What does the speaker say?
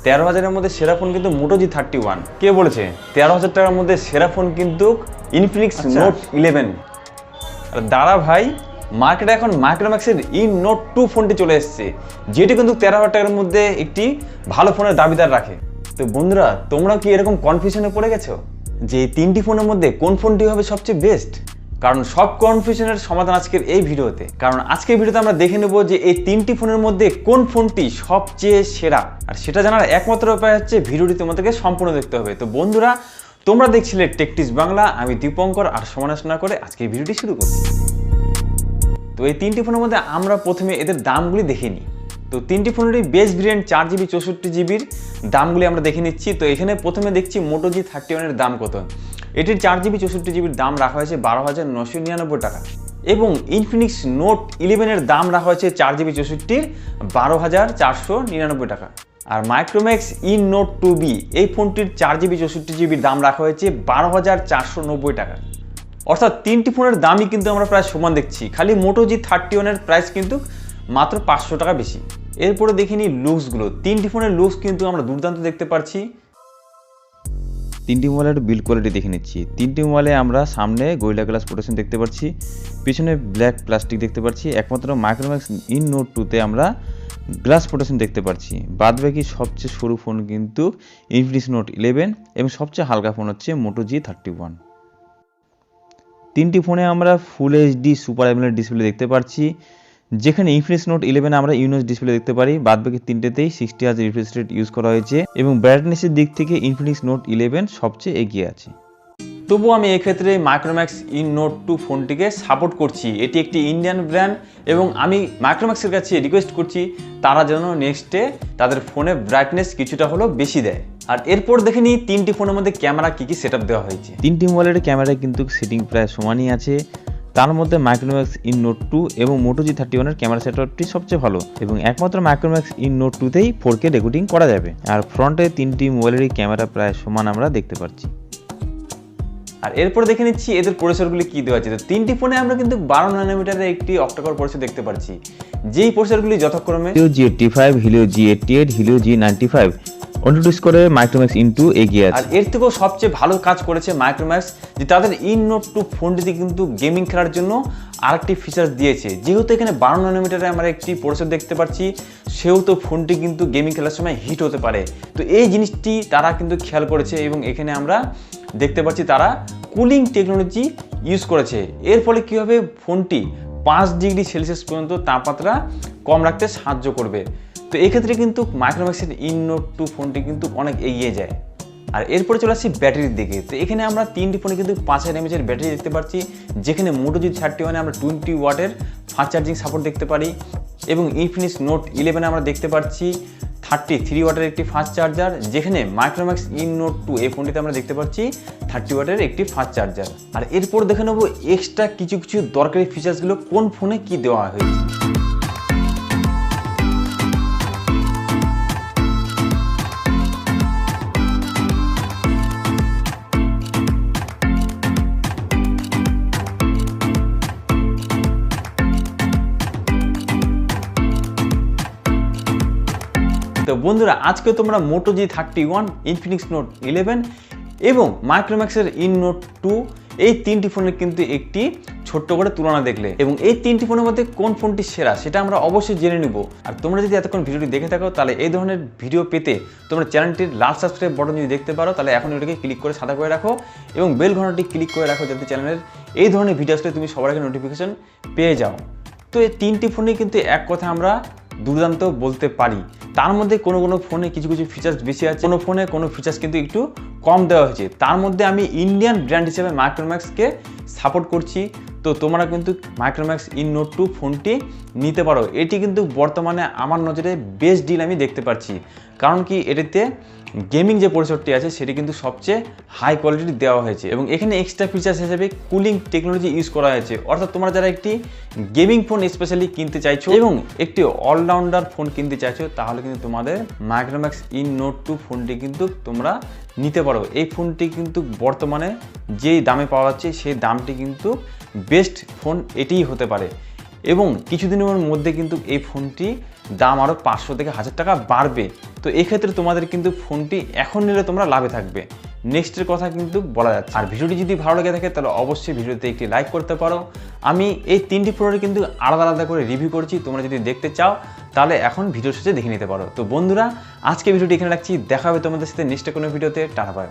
13,000-এর মধ্যে সেরা ফোন কিন্তু Moto G31। কে বলেছে 13,000 টাকার মধ্যে সেরা ফোন কিন্তু Infinix Note 11। আর দাঁড়া ভাই, মার্কেটে এখন মাইক্রোম্যাক্সের Note 2 ফোনটি চলে এসেছে, যেটি কিন্তু 13,000 টাকার মধ্যে একটি ভালো ফোনের দাবিদার রাখে। তো বন্ধুরা, তোমরা কি এরকম কনফিউশনে পড়ে গেছো যে এই তিনটি ফোনের মধ্যে কোন ফোনটি হবে সবচেয়ে বেস্ট? কারণ সব কনফিউশনের সমাধান আজকের এই ভিডিওতে। কারণ আজকের ভিডিওতে আমরা দেখে নেব যে এই তিনটি ফোনের মধ্যে কোন ফোনটি সবচেয়ে সেরা। আর সেটা জানার একমাত্র উপায় হচ্ছে ভিডিওটি তোমাদেরকে সম্পূর্ণ দেখতে হবে। তো বন্ধুরা, তোমরা দেখছিলে টেক টিপস বাংলা, আমি দীপঙ্কর। আর সমালোচনা করে আজকে এই ভিডিওটি শুরু করছি। তো এই তিনটি ফোনের মধ্যে আমরা প্রথমে এদের দামগুলি দেখে নিই। তো তিনটি ফোনেরই বেস্ট ভেরিয়েন্ট 4GB 64GBর দামগুলি আমরা দেখে নিচ্ছি। তো এখানে প্রথমে দেখছি Moto G31 এর দাম কত। এটির 4GB 64GBর দাম রাখা হয়েছে 12,999 টাকা এবং Infinix Note 11 এর দাম রাখা হয়েছে 4GB 64 12,499 টাকা। আর Micromax Note 2B এই ফোনটির 4GB 64GBর দাম রাখা হয়েছে 12,490 টাকা। অর্থাৎ তিনটি ফোনের দামই কিন্তু আমরা প্রায় সমান দেখছি, খালি Moto G31 এর প্রাইস কিন্তু মাত্র 500 টাকা বেশি। এরপরে দেখে নিই লুকসগুলো। তিনটি ফোনের লুকস কিন্তু আমরা দুর্দান্ত দেখতে পাচ্ছি। তিনটি মোবাইলের বিল্ড কোয়ালিটি দেখে নিচ্ছি। তিনটি মোবাইলে আমরা সামনে গরিলা গ্লাস প্রোটেকশন দেখতে পাচ্ছি, পিছনে ব্ল্যাক প্লাস্টিক দেখতে পাচ্ছি। একমাত্র মাইক্রোম্যাক্স Note 2তে আমরা গ্লাস প্রোটেকশন দেখতে পাচ্ছি। বাদবাকি সবচেয়ে সরু ফোন কিন্তু Infinix Note 11 এবং সবচেয়ে হালকা ফোন হচ্ছে Moto G31। তিনটি ফোনে আমরা full HD super AMOLED display দেখতে পাচ্ছি, যেখানে Infinix Note 11 আমরা ইউএনএস ডিসপ্লে দেখতে পারি। বাদবাকি তিনটেতেই 60Hz রিফ্রেশ রেট ইউজ করা হয়েছে এবং ব্রাইটনেসের দিক থেকে Infinix Note 11 সবচেয়ে এগিয়ে আছে। তবুও আমি এক্ষেত্রে মাইক্রোম্যাক্স Note 2 ফোনটিকে সাপোর্ট করছি। এটি একটি ইন্ডিয়ান ব্র্যান্ড এবং আমি মাইক্রোম্যাক্সের কাছে রিকোয়েস্ট করছি তারা যেন নেক্সটে তাদের ফোনে ব্রাইটনেস কিছুটা হলেও বেশি দেয়। আর এরপর দেখে নিই তিনটি ফোনের মধ্যে ক্যামেরা কি সেটআপ দেওয়া হয়েছে। তিনটি মোবাইলের ক্যামেরা কিন্তু সেটিং প্রায় সমানই আছে। তার মধ্যে মাইক্রোম্যাক্স Note 2 এবং Moto G31 এর ক্যামেরা সেটআপটি সবচেয়ে ভালো এবং একমাত্র মাইক্রোম্যাক্স Note 2তেই 4K রেকর্ডিং করা যাবে। আর ফ্রন্টে তিনটি মোবাইলেরই ক্যামেরা প্রায় সমান আমরা দেখতে পাচ্ছি। আর এরপর দেখে নিচ্ছি এদের প্রসেসরগুলি কি দেওয়া আছে। তো তিনটি ফোনে আমরা কিন্তু 12 ন্যানোমিটারের একটি অক্টাকোর প্রসেসর দেখতে পাচ্ছি, যেই প্রসেসরগুলি যথাক্রমে Helio G85, Helio G88, Helio G95 অন্যটি স্কোরে মাইক্রোম্যাক্স Note এগিয়ে আছে। আর এর থেকেও সবচেয়ে ভালো কাজ করেছে মাইক্রোম্যাক্স, যে তাদের Note 2 ফোনটিতে কিন্তু গেমিং খেলার জন্য আরেকটি ফিচার্স দিয়েছে। যেহেতু এখানে 12 ন্যানোমিটারে আমরা একটি প্রসেসর দেখতে পাচ্ছি, সেহেতু ফোনটি কিন্তু গেমিং খেলার সময় হিট হতে পারে। তো এই জিনিসটি তারা কিন্তু খেয়াল করেছে এবং এখানে আমরা দেখতে পাচ্ছি তারা কুলিং টেকনোলজি ইউজ করেছে। এর ফলে কী হবে, ফোনটি 5 ডিগ্রি সেলসিয়াস পর্যন্ত তাপমাত্রা কম রাখতে সাহায্য করবে। তো এক্ষেত্রে কিন্তু মাইক্রোম্যাক্সের Note 2 ফোনটি কিন্তু অনেক এগিয়ে যায়। আর এরপরে চলে আসছি ব্যাটারির দিকে। তো এখানে আমরা তিনটি ফোনে কিন্তু 5000 mAh ব্যাটারি দেখতে পাচ্ছি, যেখানে Moto G31 আমরা 20 ওয়াটের ফাস্ট চার্জিং সাপোর্ট দেখতে পারি এবং Infinix Note 11 আমরা দেখতে পাচ্ছি 33 ওয়াটের একটি ফাস্ট চার্জার, যেখানে মাইক্রোম্যাক্স Note 2 এই ফোনটিতে আমরা দেখতে পাচ্ছি 30 ওয়াটের একটি ফাস্ট চার্জার। আর এরপর দেখে নেব এক্সট্রা কিছু দরকারি ফিচার্সগুলো কোন ফোনে কি দেওয়া হয়েছে। তো বন্ধুরা, আজকে তোমরা Moto G31, Infinix Note 11 এবং মাইক্রোম্যাক্সের Note 2 এই তিনটি ফোনের কিন্তু একটি ছোট্ট করে তুলনা দেখলে এবং এই তিনটি ফোনের মধ্যে কোন ফোনটি সেরা সেটা আমরা অবশ্যই জেনে নেব। আর তোমরা যদি এতক্ষণ ভিডিওটি দেখে থাকো, তাহলে এই ধরনের ভিডিও পেতে তোমরা চ্যানেলটির লাল সাবস্ক্রাইব বাটন যদি দেখতে পারো, তাহলে এখন এটাকে ক্লিক করে সাদা করে রাখো এবং বেল ঘন্টাটি ক্লিক করে রাখো, যাতে চ্যানেলের এই ধরনের ভিডিও আসলে তুমি সবার আগে নোটিফিকেশন পেয়ে যাও। তো এই তিনটি ফোনে কিন্তু এক কথা আমরা দুর্দান্ত বলতে পারি। তার মধ্যে কোনো ফোনে কিছু ফিচার্স বেশি আছে, কোনো ফোনে কোনো ফিচার্স কিন্তু একটু কম দেওয়া হয়েছে। তার মধ্যে আমি ইন্ডিয়ান ব্র্যান্ড হিসেবে মাইক্রোম্যাক্সকে সাপোর্ট করছি। তো তোমরা কিন্তু মাইক্রোম্যাক্স Note 2 ফোনটি নিতে পারো। এটি কিন্তু বর্তমানে আমার নজরে বেস্ট ডিল আমি দেখতে পাচ্ছি, কারণ কি এটিতে গেমিং যে প্রসেসরটি আছে সেটি কিন্তু সবচেয়ে হাই কোয়ালিটির দেওয়া হয়েছে এবং এখানে এক্সট্রা ফিচার্স হিসেবে কুলিং টেকনোলজি ইউজ করা হয়েছে। অর্থাৎ তোমরা যারা একটি গেমিং ফোন স্পেশালি কিনতে চাইছো এবং একটি অলরাউন্ডার ফোন কিনতে চাইছো, তাহলে কিন্তু তোমাদের মাইক্রোম্যাক্স Note 2 ফোনটি কিন্তু তোমরা নিতে পারো। এই ফোনটি কিন্তু বর্তমানে যেই দামে পাওয়া যাচ্ছে সেই দামটি কিন্তু বেস্ট ফোন এটিই হতে পারে। এবং কিছুদিনের মধ্যে কিন্তু এই ফোনটি দাম আরও 500 থেকে 1000 টাকা বাড়বে। তো এক্ষেত্রে তোমাদের কিন্তু ফোনটি এখন নিলে তোমরা লাভে থাকবে। নেক্সটের কথা কিন্তু বলা যাচ্ছে। আর ভিডিওটি যদি ভালো লেগে থাকে তাহলে অবশ্যই ভিডিওতে একটি লাইক করতে পারো। আমি এই 3টি ফোনের কিন্তু আলাদা আলাদা করে রিভিউ করছি, তোমরা যদি দেখতে চাও তাহলে এখন ভিডিও শেষে দেখে নিতে পারো। তো বন্ধুরা, আজকে ভিডিওটি এখানে রাখছি, দেখা হবে তোমাদের সাথে নেক্সট কোনো ভিডিওতে। Tata bye.